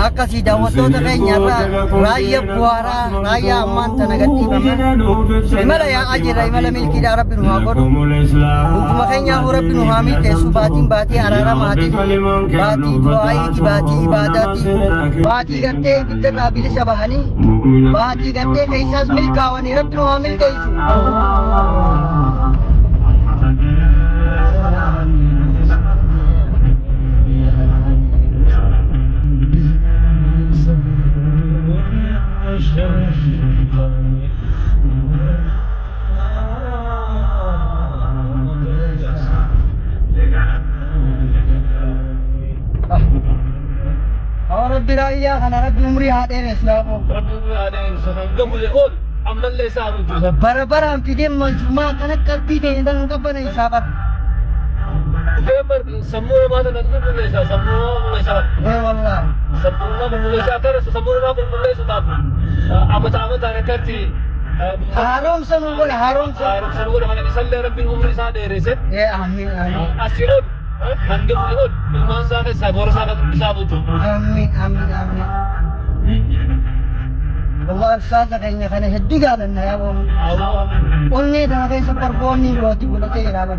akkasii daawwattoota keenyarraa raayyaa bu'aaraa raayyaa ammaan tana gadhiifama imala yaa'aa jirra imala milkiidhaa rabbi nu haa godhu hunduma keenyaaf rabbi nu haa milkeessu baatii araaramaati baatii du'aayiiti baatii ibaadaati baatii gartee ibiddarraa bilisa bahanii baatii gartee keessaas milkaawanii rabbi nu haa milkeessu. ربي رايا أنا ربي عمري هذين إسلامه ربي هذين إسلامه قبل يقول عمل لي سامو جوزف برا هم تدين مجمع كنا كبي ده إذا نقبل إسابة فيبر سموه ما تنقل ليس سموه ليس إيه والله سموه ما ليس أكثر سموه ما ليس تابو أمت أنا كرتي هارون سموه هارون أنا نسأل ربي عمري سادة ريسة إيه آمين أسيرون Hanggap ikut, masa saya baru sangat bisa butuh. Amin. Allah sasa kayaknya karena hedi kan ya bang. Only dah kayak seperti ini buat ibu nanti kenapa?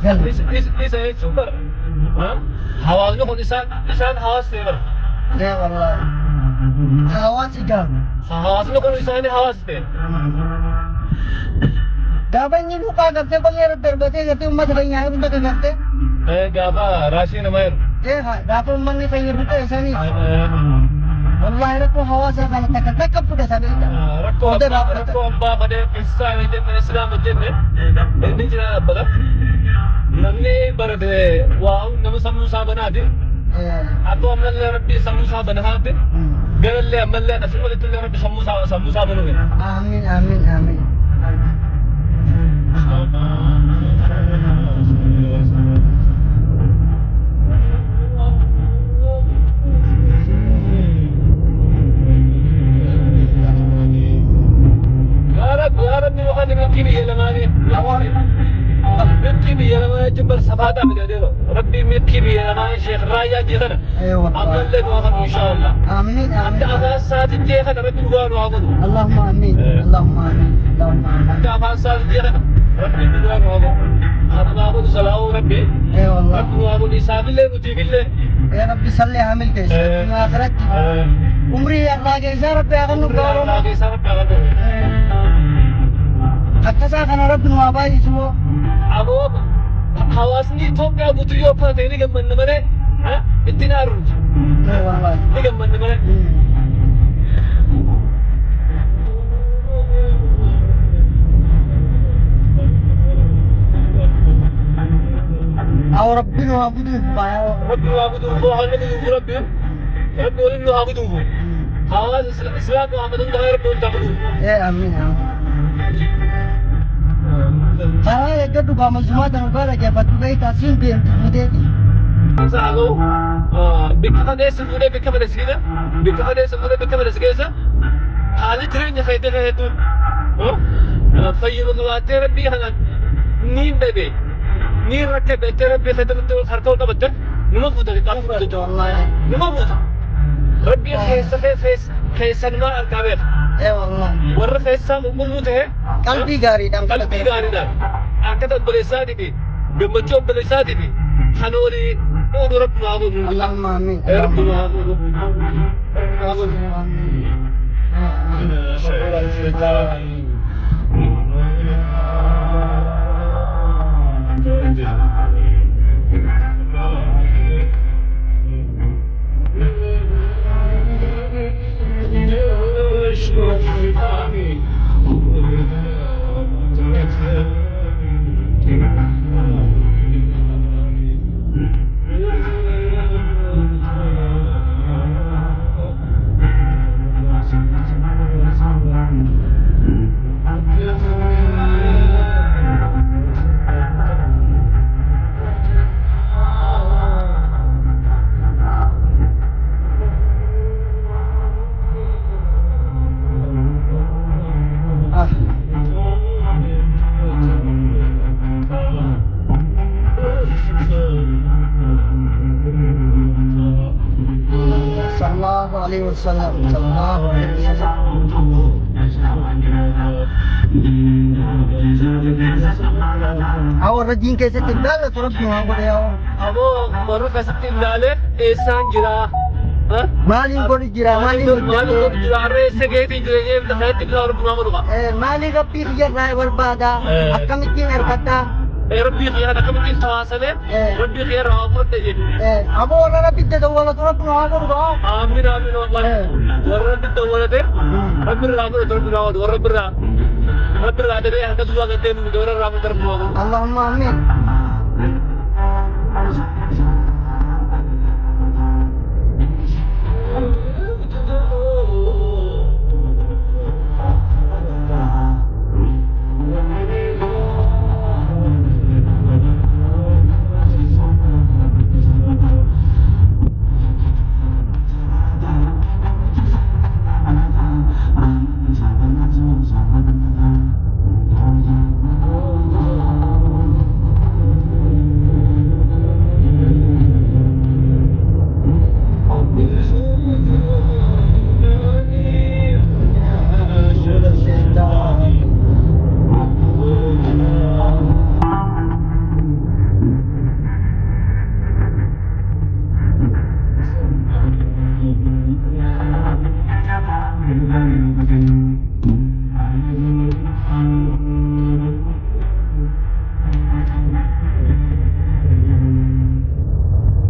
Ini saya super. Hawanya kok isan hawa seber. Ya Allah. Hawa segar. Hawanya kok isan hawa seber. Dapat ni lupa kerja pengen terbatas kerja umat kayaknya harus tak kerja. Gaba राशि नंबर दापन मन ने कहीं रुके ऐसा नहीं والله रखो हवा से खाना तक कब फुटे साले रखो अब्बा बड़े किस्सा में जब इस्लाम में नहीं चला बड़ा नन्हे बरदे वाव नम समोसा बना दे अब अमल रब्बी समोसा बना दे قال لي अमल ले नसीब ले तुझे रब्बी समोसा बनोगे आमीन جبر سفاده بديرو ربي مكي بي انا شيخ رايا جيخنا ايوه عمل لك واخذ ان شاء الله امين انت اساس جيخنا ربي دوان واخذ اللهم امين انت اساس جيخنا ربي دوان واخذ انا اخذ صلاه ربي اي والله ربي واخذ حساب الله وتيك الله يا ربي صلي عامل كيس اخرت عمري الله جزا ربي اغنو الله جزا ربي اغنو اكثر انا ربي واباي سو ابو حواسني توقع بطريقة فاتيني كم من نمرة اتنا روج والله كم من نمرة أو ربنا عبده بايا ربنا عبده الله نبيه ربي ربنا عبده حواس الإسلام محمد الله ربنا تعبده يا آمين Karena ya kedua kamu semua dan negara jabat juga itu asin biar mudah. Selalu, bikar desa muda bikar pada segala, bikar desa muda bikar pada segala. Hal itu yang saya itu, fayyul khawatir lebih hangat, ni bebe, ni rakyat better lebih saya tu harkau tak betul, numpak betul kita numpak betul. Rabbi khaysan ma al-kabir. والله ورث السام وموته قلبي غاري دام أكتر بلساني بي بمجوب بلساني بي حنوري قول ربنا عبود اللهم آمين ربنا عبود sallallahu alaihi wasallam. Sallallahu alaihi wasallam. Awal rajin kaisa tibdal turab nuha ko dayo. Amo baru kasih timdale esan jira. Malin ko ni jira malin Malu jira rese gate jira jem tak timdal orang punya malu. mali ka pirya driver bada akam ikin erkata Rabbi khiyar nak mungkin tawasale. Rabbi khiyar awak tadi. abo wala na pitte daw wala turab nuha ko ba Amin amin Allah. Orang itu orang itu. Rabbi ramu terus ramu orang berra. Rabbi ada deh ada dua kata orang ramu terus ramu. Allahumma amin.